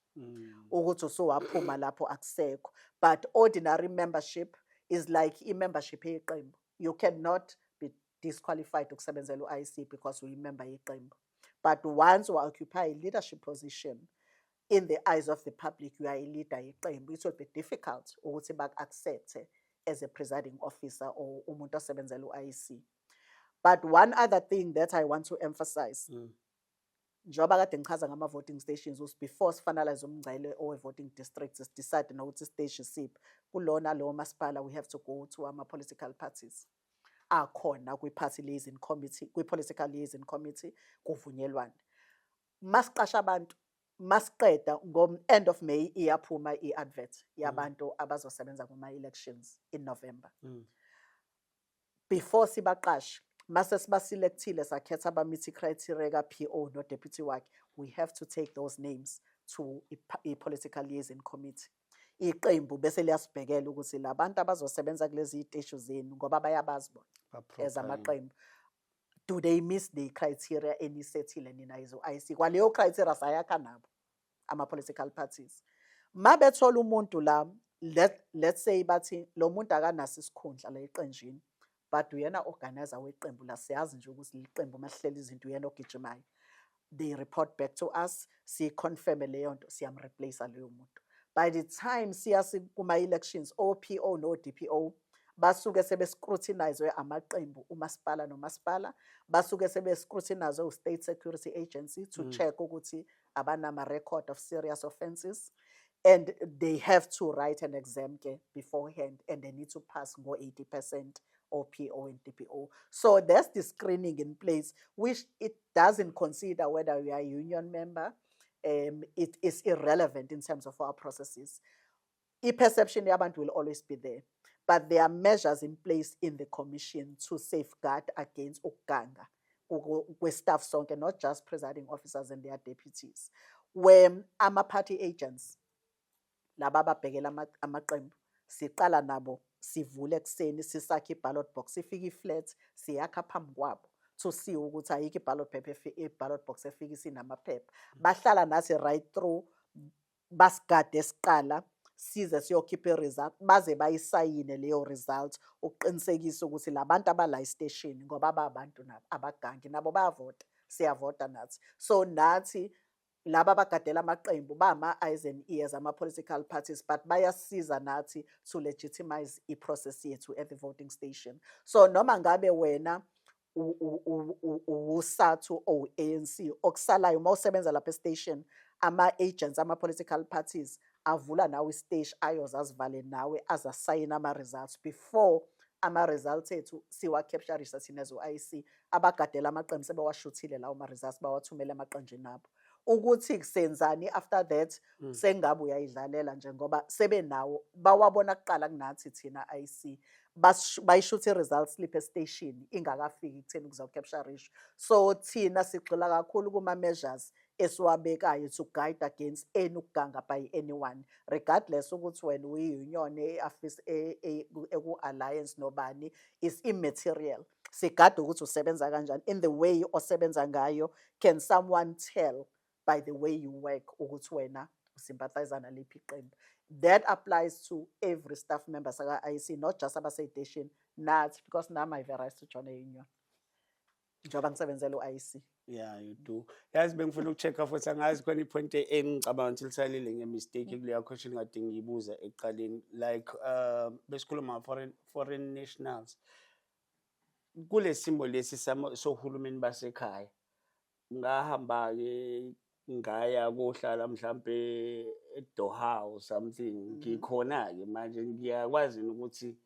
ukuthi usuwaphuma lapho akusekho. But ordinary membership is like i-membership yeqembu. You cannot be disqualified ukusebenzela u-IEC because uyi-member yeqembu. But once you occupy a leadership position in the eyes of the public, you are a leader yeqembu, it will be difficult ukuthi baku-accept as a presiding officer or umuntu osebenzela u-IEC. But one other thing that I want to emphasize, njoba kade ngichaza ngama-voting stations, before sifinalize umngcele owe-voting districts, decide nokuthi isiteshi siphi kulona lowo masipala, we have to go to ama-political parties. Akhona kwi-party liaison committee, kwi-political liaison committee, kuvunyelwane. Masiqasha abantu, masiqeda ngo-end of May iyaphuma i-advert yabantu abazosebenza kuma-elections in November. Before sibaqashe, mase sibaselectile sakhetha abamithi criteria ka-PO no-deputy wakhe, we have to take those names to i-political liaison committee. Iqembu bese liyasibhekela ukuthi labantu abazosebenza kulezi iteshi zenu ngoba bayabazi bona as amaqembu, do they miss the criteria enisethile nina izo IEC? Kwaleyo criteria sayakha nabo ama-political parties. Mabethola umuntu la, let's say bathi lo muntu akanaso isikhundla la eqenjini, but uyena organizer weqembu la, siyazi nje ukuthi iqembu masihleli izinto uyena ogijimayo. They report back to us, si-confirm leyo nto, siyamreplace leyo muntu. By the time siyasi kuma-elections, OPO no-DPO, basuke sebe-scrutinizwe amaqembu umasipala nomasipala, basuke sebe-scrutinizwe u-State Security Agency to check ukuthi abanama-record of serious offenses, and they have to write an exam beforehand, and they need to pass go 80% OPO and DPO. So there's the screening in place, which it doesn't consider whether you are a union member. It is irrelevant in terms of our processes. I-perception yabantu will always be there, but there are measures in place in the commission to safeguard against ukuganga kwe-staff sonke, not just presiding officers and their deputies. When ama-party agents, laba ababhekela amaqembu, siqala nabo, sivule ekuseni, sisakhe i-ballot box, sifike i-flat, siyakha phambi kwabo to see ukuthi ayikho i-ballot box efika isinamaphepha. Bahlala nathi right through, basigade siqala, size siyokhipha i-result, baze bayisayine leyo result ukuqinisekisa ukuthi labantu abala estation ngoba abantu nabo abagangi nabo bayavota, siyavota nathi. So nathi laba abagadela amaqembu bama-eyes and ears ama-political parties, but bayasiza nathi to legitimize i-process yethu at the voting station. So noma ngabe wena uSATU or ANC okusalayo mawusebenza lapha estation, ama-agents ama-political parties avula nawe isiteshi ayoze azivale nawe azasayina ama-results before ama-results ethu siwa-capture sinezo IEC. Abagadela amaqembu sebewashuthile lawo ma-results bawathumele emaqenjini abo. Ukuthi kusenzani after that, sengabe uyayidlalela nje ngoba sebenawo, bawabona kuqala kunathi thina IEC, bayishuthe i-results slip estation ingakafiki kutheni kuzo-capture issue. So thina sigxila kakhulu kuma-measures esiwabekayo to guide against any ukuganga by anyone, regardless ukuthi wena uyi-union, eku-alliance nobani, is immaterial. Sigade ukuthi usebenza kanjani, in the way osebenza ngayo, can someone tell by the way you work ukuthi wena usympathizer naliphi iqembu? That applies to every staff member saka-IEC, not just abasey'teshi nathi, because nami I have a right to join a union njengoba ngisebenzela u-IEC. Yeah, you do. Yazi bengifuna ukucheck-a futhi angazi khona i-point engicabanga ukuthi lisalile nge-mistake kuleya question kade ngiyibuza ekuqaleni, like besikhuluma foreign nationals. Kule simo lesi sohulumeni basekhaya, ngahamba-ke ngaya kohlala mhlampe eDoha or something, ngikhona-ke manje ngiyakwazi ukuthi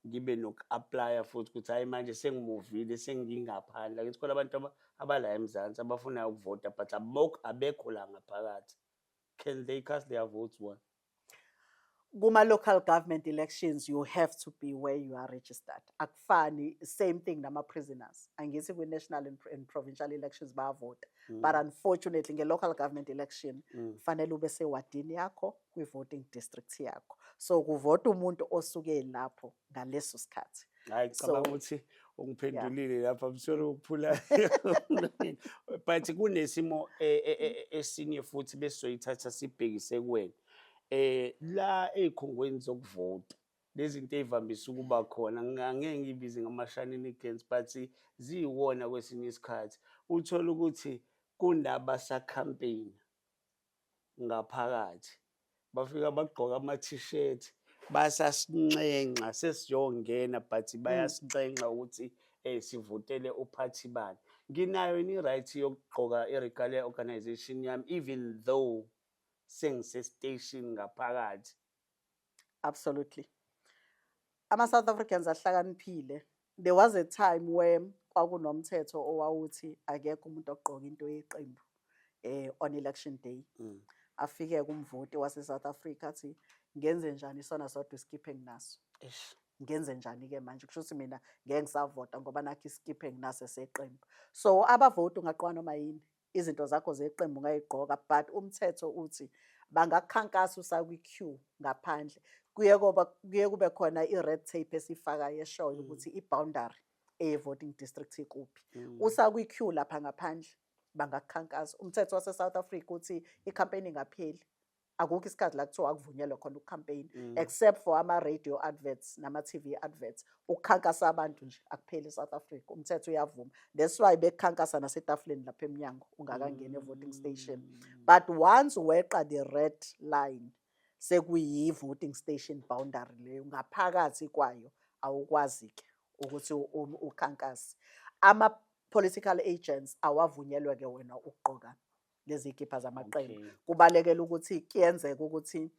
ngibe noku-aplya futhi ukuthi hayi manje sengimuvile sengingaphandle. Akithi khona abantu abala eMzansi abafunayo ukuvota but abekho la ngaphakathi. Can they cast their votes one? Kuma-local government elections, you have to be where you are registered. Akufani, same thing nama-prisoners. Angithi kwi-national and provincial elections bayavota. But unfortunately, nge-local government election, fanele ube sewadini yakho, kwi-voting district yakho. So, kuvota umuntu osuke lapho ngaleso sikhathi. Hayi cabanga ukuthi ungiphendulile lapha, I'm sorry ukuphula. But kunesimo esinye futhi besizoyithatha sibhekise kuwena. La ey'khungweni zokuvota lezi zinto ey'vamise ukuba khona angeke ngibize ngama-shenanigans but ziyiwona kwesinye isikhathi uthola ukuthi kunabasakhampeyina ngaphakathi bafika bagqoka ama-t-shirt basasinxenxa sesiyongena but bayasinxenxa ukuthi sivotele uphathi bani. Nginayo yini i-right yokugqoka i-regalia organization yami even though sengise-station ngaphakathi? Absolutely. Ama-South Africans ahlakaniphile. There was a time where kwakunomthetho owawuthi akekho umuntu ogqoka into yeqembu on election day. Afike kumvoti wase-South Africa athi ngenze njani isona sodwa iskipho enginaso. Ngenze njani-ke manje kusho ukuthi mina ngeke ngisavota ngoba nakho iskipho enginaso seqembu. So abavoti ungaqoka noma yini, izinto zakho zeqembu ungayigqoka, but umthetho uthi bangakhankasa usakwi-queue ngaphandle. Kuye kube khona i-red tape esifakayo eshoyo ukuthi i-boundary voting district ikuphi. Usakwi-queue lapha ngaphandle bangakhankasa. Umthetho wase-South Africa uthi i-campaign ingapheli. Akukho isikhathi la kuthiwa akuvunyelwa khona uku-campaign except for ama-radio adverts nama-TV adverts. Ukukhankasa abantu nje akupheli eSouth Africa. Umthetho uyavuma. That's why bekhankasa nasetafuleni lapha eminyango ungakangena e-voting station. But once weqa the red line sekuyi-voting station boundary leyo ngaphakathi kwayo awukwazi-ke ukuthi ukhankase. Ama-political agents awavunyelwe-ke wena ukugqoka lezi khipha zamaqembu. Kubalekela ukuthi kuyenzeka ukuthi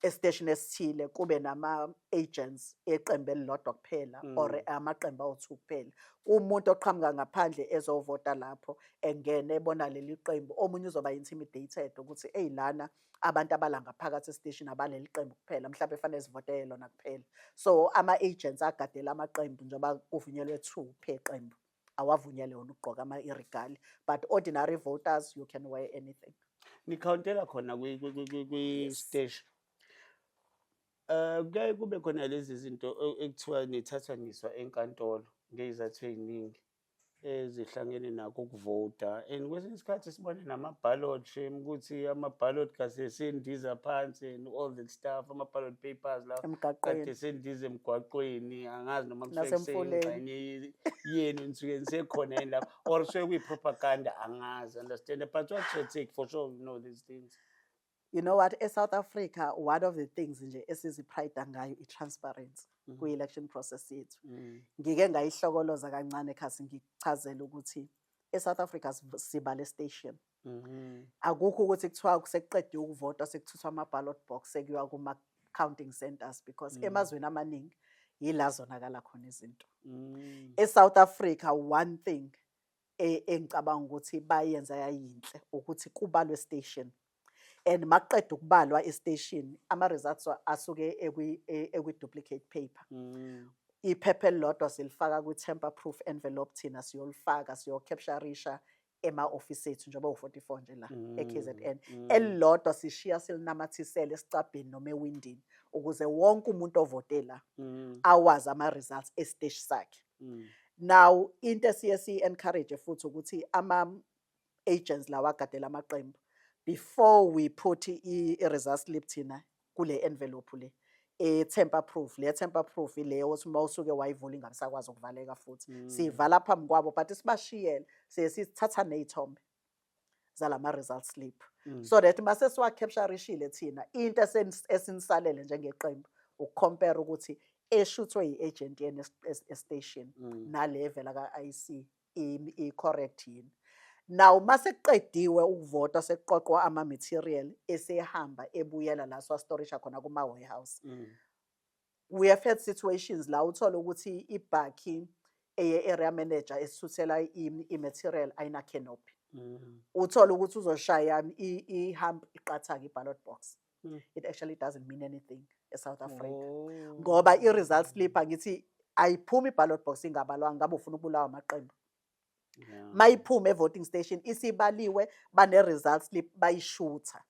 estation esithile kube nama-agents eqembu elilodwa kuphela or amaqembu awu-2 kuphela. Umuntu oqhamuka ngaphandle ezovota lapho engene ebona leli qembu, omunye uzoba intimidated ukuthi lana abantu abala ngaphakathi estation abaleli qembu kuphela, mhlawumbe fanele sivotele lona kuphela. So ama-agents agadela amaqembu njengoba kuvunyelwe 2 per qembu. Awavunyelwe wona ukugqoka ama-irregali, but ordinary voters you can wear anything. Nikhawuntela khona kwi-station. Kuyaye kube khona lezi zinto ekuthiwa nithathaniswa enkantolo ngezizathu ey'ningi ezihlangene nakho ukuvota, and kwesinye isikhathi sibone nama-ballot shame ukuthi ama-ballot kade sendiza phansi and all that stuff, ama-ballot papers la kade sendiza emgwaqweni, angazi noma kusengxenye yenu nisuke nisekhona yini lapho or suke kuyi-propaganda angazi, understand, but what's your take? For sure you know these things. You know what, eSouth Africa, one of the things nje esizipride ngayo i-transparency kwi-election process yethu. Ngike ngayihlokoloza kancane khasi ngichazela ukuthi eSouth Africa sibale station. Akukho ukuthi kuthiwa sekuqedwe ukuvota sekuthuthwa ama-ballot box sekuyiwa kuma-counting centers because emazweni amaningi yila zonakala khona izinto. ESouth Africa, one thing engicabanga ukuthi bayenza yayinhle ukuthi kubalwe station. And maqedwe ukubalwa e-station ama-results asuke ekwi-duplicate paper. Iphepha elilodwa silifaka kwi-tamper-proof envelope, thina siyolifaka siyocapturisha ema-office ethu njengoba u-44 nje la e-KZN. Elilodwa sishiya silinamathisele esicabheni noma ewindini ukuze wonke umuntu ovotela awazi ama-results esiteshi sakhe. Now into esiye siyi-encourage futhi ukuthi ama-agents lawa agadela amaqembu, before we put i-result slip thina kule envelope le tamper-proof, le tamper-proof ile othi uma usuke wayivula ingabisakwazi ukuvaleka futhi. Sivala phambi kwabo but sibashiyele sithatha ney'thombe zalama-result slip so that mase siwacapturishile thina into esinisalele njengeqembu ukucompare ukuthi eshuthwe yi-agent yena estation nale evela ka-IC i-correct yini. Now mase kuqediwe ukuvota sekuqoqwa ama-material esehamba ebuyela la siwastorisha khona kuma-warehouse. we have had situations la uthola ukuthi ibhakhi eye-area manager esithuthela i-material ayina canopy. Uthola ukuthi uzoshaya i-hump iqathake i-ballot box. It actually doesn't mean anything eSouth Africa. Ngoba i-result slip angithi ayiphumi i-ballot box ingabalwanga ngabe ufuna ukubulawa amaqembu. Mayiphuma e-voting station isibaliwe bane-result slip bayishutha.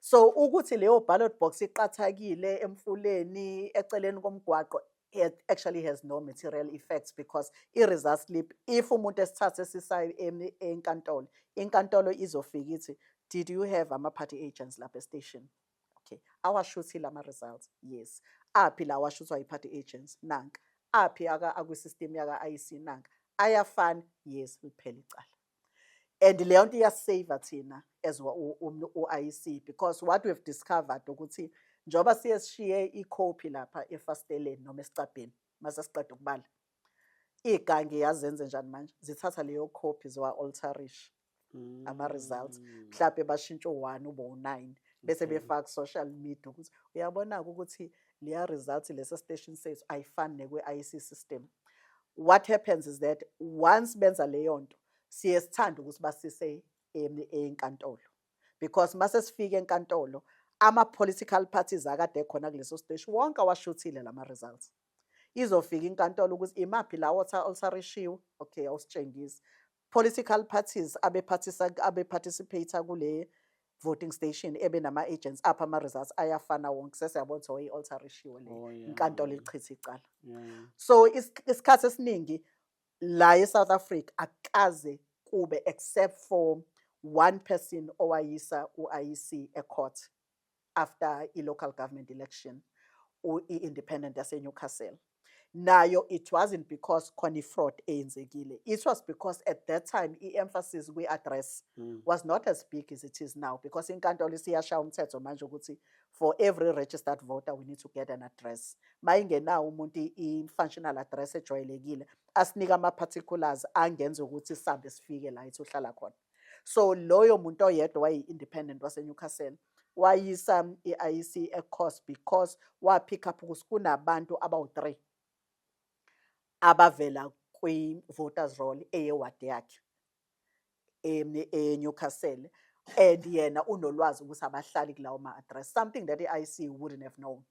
So ukuthi leyo ballot box iqathakile emfuleni eceleni komgwaqo, it actually has no material effects because i-result slip if umuntu esithathe sisayo enkantolo, inkantolo izofika ithi, did you have ama-party agents lapha station? Okay, awashuthile ama-results, yes. Aphi la awashuthwa yi-party agents? Nanka. Aphi akwi-system yaka-IEC? Nanka. Ayafana? Yes, liphela icala. And leyo nto iyasave thina as u-IEC because what we've discovered ukuthi njoba siyeshiye i-copy lapha efasteleni noma esicabheni mase siqeda ukubala, igangi yazenze njani manje? Zithatha leyo copy ziwa-alterish ama-results, mhlawumbe bashintshe u-1 ube u-9 bese befaka social media ukuthi uyabona-ke ukuthi leya result lesa station sethu ayifani nekwe-IEC system. What happens is that once benza leyo nto siye sithanda ukuthi basise enkantolo because mase sifika enkantolo ama-political parties akade khona kuleso station wonke awashuthile lama-results. Izofika inkantolo ukuthi imaphi la alterishiwe, okay, awusitshengisi. Political parties abe-participate kule voting station ebe nama-agents apha ama-results ayafana wonke sesiyabona ukuthi oyi-alterishiwe le inkantolo ichitha icala. So isikhathi esiningi la eSouth Africa akaze kube except for one person owayisa u-IEC e-court after i-local government election i-independent yase-Newcastle. Nayo it wasn't because khona i-fraud eyenzekile. It was because at that time i-emphasis kwi-address was not as big as it is now because inkantolo isiyashaya umthetho manje ukuthi for every registered voter we need to get an address. Mayingenawo umuntu i-functional address ejwayelekile asinika ama-particulars angenza ukuthi sihambe sifike la ethi uhlala khona. So loyo muntu oyedwa wayi-independent wase-Newcastle wayisa i-IEC e-court because wapick up ukuthi kunabantu abawu-3 abavela kwi-voters roll eyeward yakhe eNewcastle and yena unolwazi ukuthi abahlali kulawo ma-address, something that i-IEC wouldn't have known.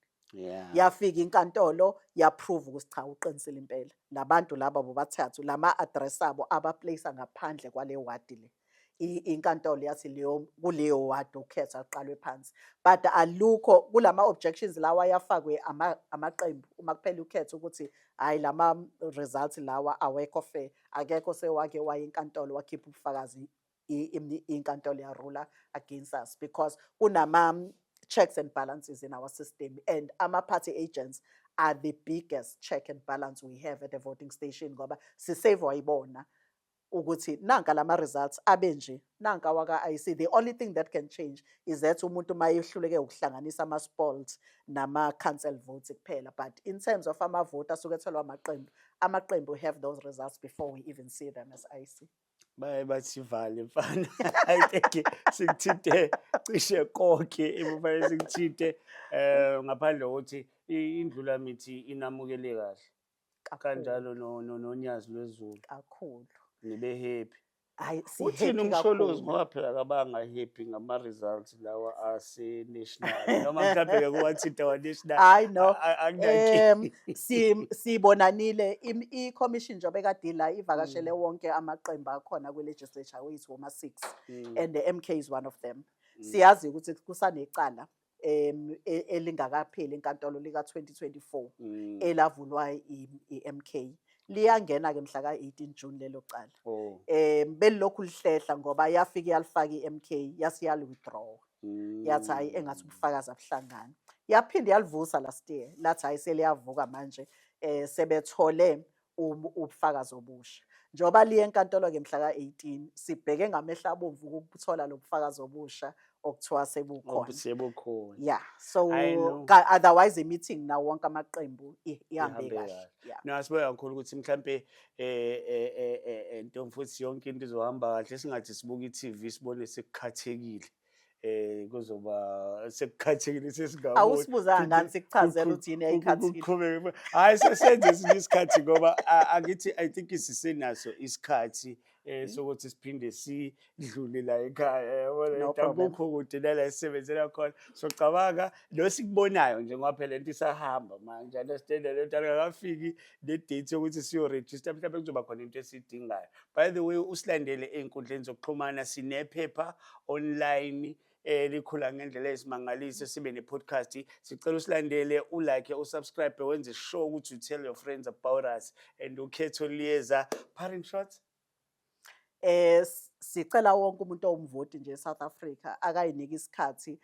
Yafika inkantolo yaprove ukuthi cha uqinisile impela labantu laba bobathathu lama-address abo abaplace ngaphandle kwale ward le. Inkantolo yathi kuleyo ward ukhetha aqalwe phansi, but alukho kulama objections lawa yafakwe amaqembu uma kuphela ukhetha ukuthi hayi lama results lawa awekho fair, akekho sewake wayinkantolo wakhipha ubufakazi inkantolo yarula against us because kunama checks and balances in our system and ama-party agents are the biggest check and balance we have at the voting station ngoba sisave wayibona ukuthi nanka lama results abenje nanka waka-IEC. The only thing that can change is that umuntu mayehluleke ukuhlanganisa ama-spoils nama-cancel votes kuphela, but in terms of ama-vote asukethelwa amaqembu have those results before we even see them as IEC. Bathi vale mfana. I think sikuthinte cishe konke ebufanele sikuthinte ngaphandle kokuthi indlula mithi inamukele kahle. Kanjalo nonyazi lwezulu. Kakhulu. Nibe happy. Uthini umsholozi ngoba phela kabanga happy ngama results lawa ase national noma mhlawumbe ke kuwathinta wa national. I know. Sibonanile i-commission njobe kade la ivakashele wonke amaqembu akhona kwe-legislature wethu woma-6 and the MK is one of them. Siyazi ukuthi kusanecala elingakapheli inkantolo lika 2024 elavulwa i-MK. Liyangena ke mhla ka-18 June lelo cala. Belilokhu lihlehla ngoba yafika yalifaka i-MK yasiyali-withdraw. Yathi hayi engathi ubufakazi abuhlangani. Yaphinde yalivusa last year lathi hayi seliyavuka manje sebethole ubufakazi obusha. Njoba liye enkantolo ke mhla ka-18 sibheke ngamehla abomvu ukuthola lo bufakazi obusha okuthiwa sebukhona. Yeah, so otherwise i-meeting nawo wonke amaqembu ihambe kahle. Na sibona kakhulu ukuthi mhlambe into futhi yonke into izohamba kahle singathi sibuka i-TV sibone sekukhathekile kuzoba sekukhathekile sesingaboni. Awusibuzanga ngani sikuchazela ukuthi yini eyikhathile. Kuqhubeke. Hayi sesenze esinye isikhathi ngoba angithi I think sisenaso isikhathi sokuthi siphinde sidlule la ekhaya yabona No nto problem. akukho kude nala esisebenzela khona so cabanga nosikubonayo nje ngoba phela lento isahamba manje understand lento akafiki le date yokuthi siyo register mhlawumbe kuzoba khona into esiyidingayo. By the way usilandele einkundleni zokuxhumana sinephepha online likhula ngendlela ezimangalisa sibe ne-podcast sicela usilandele ulike usubscribe wenze sure ukuthi you tell your friends about us and ukhetho liyeza parent shots. Sicela wonke umuntu owumvoti nje eSouth Africa akayinika isikhathi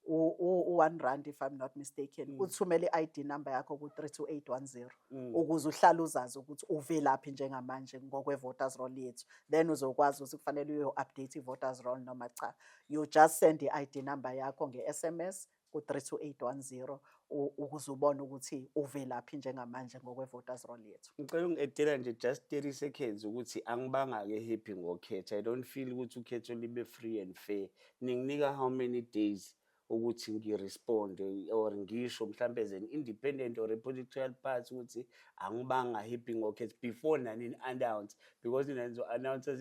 u-R1 if I'm not mistaken uthumele i-ID number yakho ku-32810 ukuze uhlale uzazi ukuthi uvelaphi njengamanje ngokwe-voters roll yethu then uzokwazi ukuthi kufanele uyo-update i-voters roll noma cha. You just send i-ID number yakho nge-SMS ku-32810 ukuze ubone ukuthi uvelaphi njengamanje ngokwe-voters roll yethu. Ngicela ungi-edela nje just 30 seconds ukuthi angibanga-ke happy ngokhetha. I don't feel ukuthi ukhetho libe free and fair. Ninginika how many days ukuthi ngiresponde or ngisho mhlambe as an independent or a political party ukuthi angibanga happy ngokhetha before nani announce because nina announce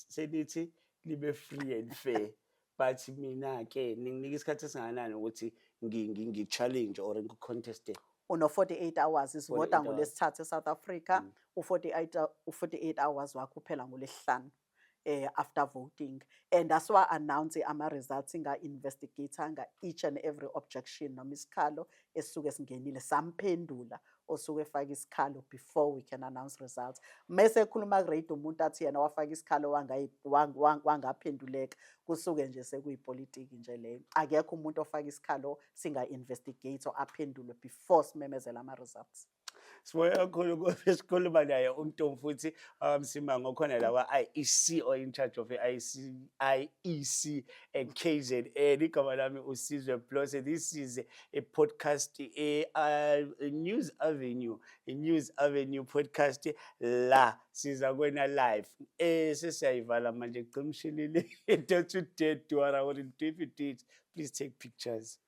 senithi libe free and fair. But mina ke ninginika isikhathi esinganani ukuthi ngi-challenge or ngi-conteste. Uno 48 hours isivota ngolesithathu eSouth Africa u48 hours wakho kuphela ngolesihlanu after voting and aswa announce ama results investigate each and every objection noma isikhalo esisuke singenile samphendula osuke efaka isikhalo before we can announce results. Mase ekhuluma grade umuntu athi yena wafaka isikhalo wangaphenduleka kusuke nje sekuyipolitiki nje leyo. Akekho umuntu ofaka isikhalo singa investigate aphendulwe before simemezela ama results. Siboya kakhulu ngoba sikhuluma naye uNtombi futhi Msimang okhona lawa IEC or in charge of IEC and KZN. Igama lami uSizwe Mplose. This is a podcast News Avenue, a News Avenue podcast la siza kwena live sesiyayivala manje qimshilile into to dead to our please take pictures.